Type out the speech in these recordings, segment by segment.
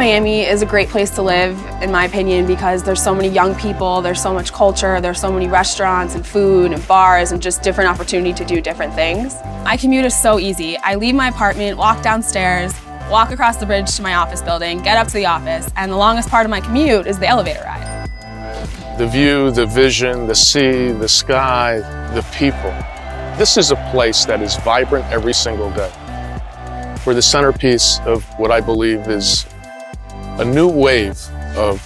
Miami is a great place to live, in my opinion, because there's so many young people, there's so much culture, there's so many restaurants and food and bars and just different opportunity to do different things. My commute is so easy. I leave my apartment, walk downstairs, walk across the bridge to my office building, get up to the office, and the longest part of my commute is the elevator ride. The view, the vision, the sea, the sky, the people. This is a place that is vibrant every single day. We're the centerpiece of what I believe is a new wave of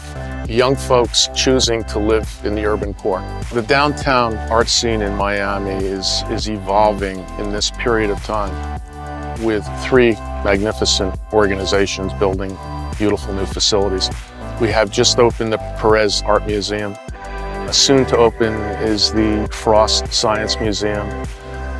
young folks choosing to live in the urban core. The downtown art scene in Miami is evolving in this period of time with 3 magnificent organizations building beautiful new facilities. We have just opened the Perez Art Museum. Soon to open is the Frost Science Museum,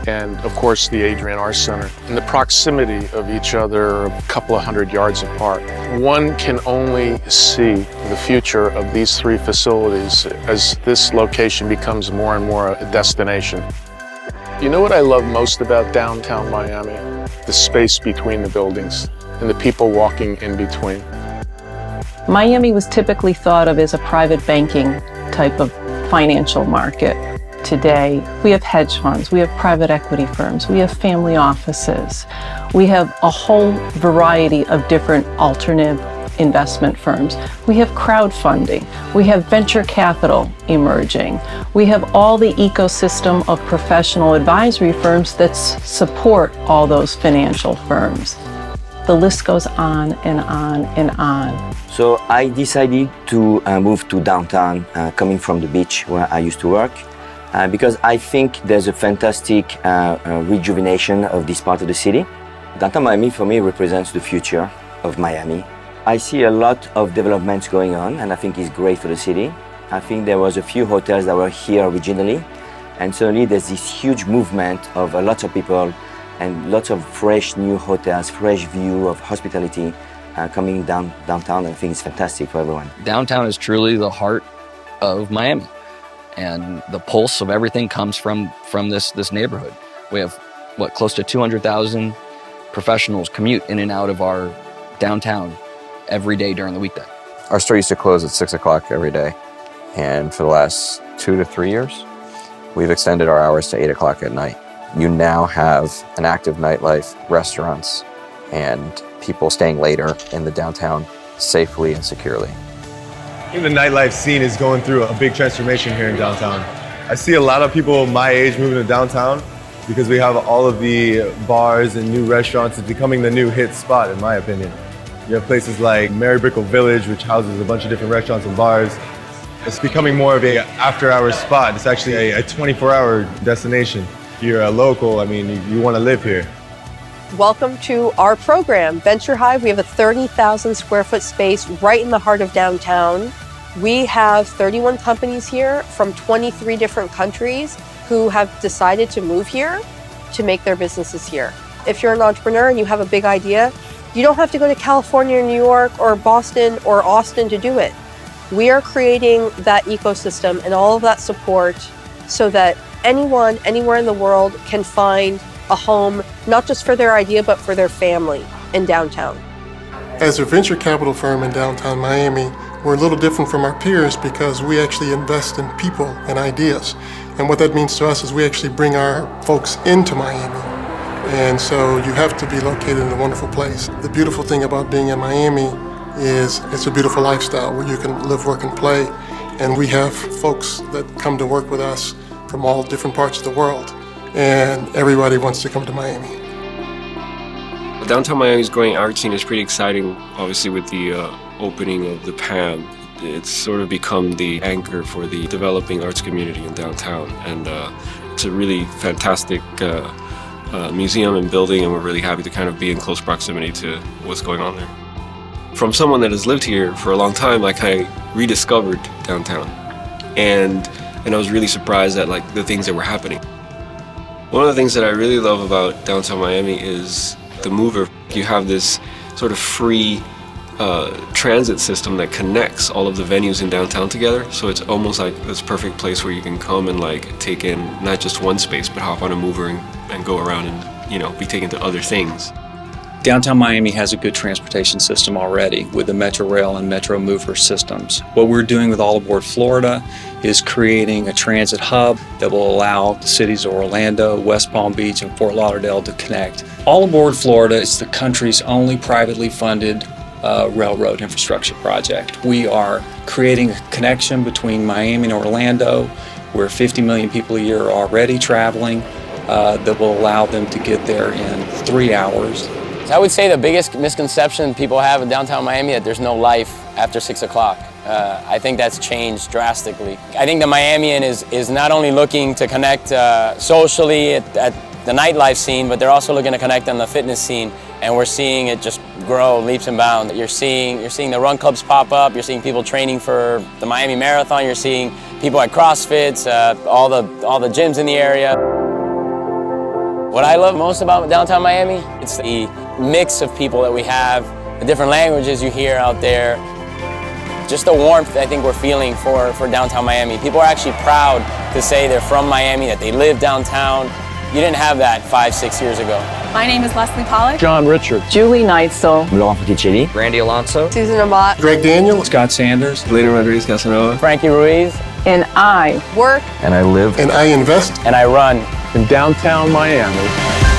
and of course the Adrian Art Center. In the proximity of each other, a couple of 100 yards apart, one can only see the future of these 3 facilities as this location becomes more and more a destination. You know what I love most about downtown Miami? The space between the buildings and the people walking in between. Miami was typically thought of as a private banking type of financial market. Today, we have hedge funds, we have private equity firms, we have family offices, we have a whole variety of different alternative investment firms. We have crowdfunding, we have venture capital emerging, we have all the ecosystem of professional advisory firms that support all those financial firms. The list goes on and on and on. So I decided to move to downtown, coming from the beach where I used to work. Because I think there's a fantastic rejuvenation of this part of the city. Downtown Miami for me represents the future of Miami. I see a lot of developments going on and I think it's great for the city. I think there was a few hotels that were here originally and suddenly there's this huge movement of lots of people and lots of fresh new hotels, fresh view of hospitality coming downtown. I think it's fantastic for everyone. Downtown is truly the heart of Miami. And the pulse of everything comes from this neighborhood. We have, close to 200,000 professionals commute in and out of our downtown every day during the weekday. Our store used to close at 6 o'clock every day. And for the last 2 to 3 years, we've extended our hours to 8 o'clock at night. You now have an active nightlife, restaurants, and people staying later in the downtown safely and securely. I think the nightlife scene is going through a big transformation here in downtown. I see a lot of people my age moving to downtown because we have all of the bars and new restaurants. It's becoming the new hit spot, in my opinion. You have places like Mary Brickell Village, which houses a bunch of different restaurants and bars. It's becoming more of an after-hours spot. It's actually a 24-hour destination. If you're a local, I mean, you want to live here. Welcome to our program, Venture Hive. We have a 30,000 square foot space right in the heart of downtown. We have 31 companies here from 23 different countries who have decided to move here to make their businesses here. If you're an entrepreneur and you have a big idea, you don't have to go to California, New York, or Boston, or Austin to do it. We are creating that ecosystem and all of that support so that anyone, anywhere in the world can find a home, not just for their idea, but for their family in downtown. As a venture capital firm in downtown Miami, we're a little different from our peers because we actually invest in people and ideas. And what that means to us is we actually bring our folks into Miami. And so you have to be located in a wonderful place. The beautiful thing about being in Miami is it's a beautiful lifestyle where you can live, work, and play. And we have folks that come to work with us from all different parts of the world. And everybody wants to come to Miami. Downtown Miami's growing art scene is pretty exciting, obviously with the opening of the PAM. It's sort of become the anchor for the developing arts community in downtown. And it's a really fantastic museum and building, and we're really happy to kind of be in close proximity to what's going on there. From someone that has lived here for a long time, I kind of rediscovered downtown. And I was really surprised at like the things that were happening. One of the things that I really love about downtown Miami is the mover. You have this sort of free transit system that connects all of the venues in downtown together. So it's almost like this perfect place where you can come and like take in not just one space, but hop on a mover and go around and, you know, be taken to other things. Downtown Miami has a good transportation system already with the Metro Rail and Metro Mover systems. What we're doing with All Aboard Florida is creating a transit hub that will allow the cities of Orlando, West Palm Beach, and Fort Lauderdale to connect. All Aboard Florida is the country's only privately funded railroad infrastructure project. We are creating a connection between Miami and Orlando, where 50 million people a year are already traveling, that will allow them to get there in 3 hours. I would say the biggest misconception people have in downtown Miami that there's no life after 6 o'clock. I think that's changed drastically. I think the Miamian is not only looking to connect socially at the nightlife scene, but they're also looking to connect on the fitness scene, and we're seeing it just grow leaps and bounds. You're seeing the run clubs pop up. You're seeing people training for the Miami Marathon. You're seeing people at CrossFits, all the gyms in the area. What I love most about downtown Miami, it's the mix of people that we have, the different languages you hear out there, just the warmth I think we're feeling for downtown Miami. People are actually proud to say they're from Miami, that they live downtown. You didn't have that 5-6 years ago. My name is Leslie Pollock. John Richard. Julie Neitzel. Laurent Fetticelli. Randy Alonso. Susan Amat. Greg Daniel. Scott Sanders. Lena Rodriguez Casanova. Frankie Ruiz. And I Work. And I live And I invest. And I run. In downtown Miami.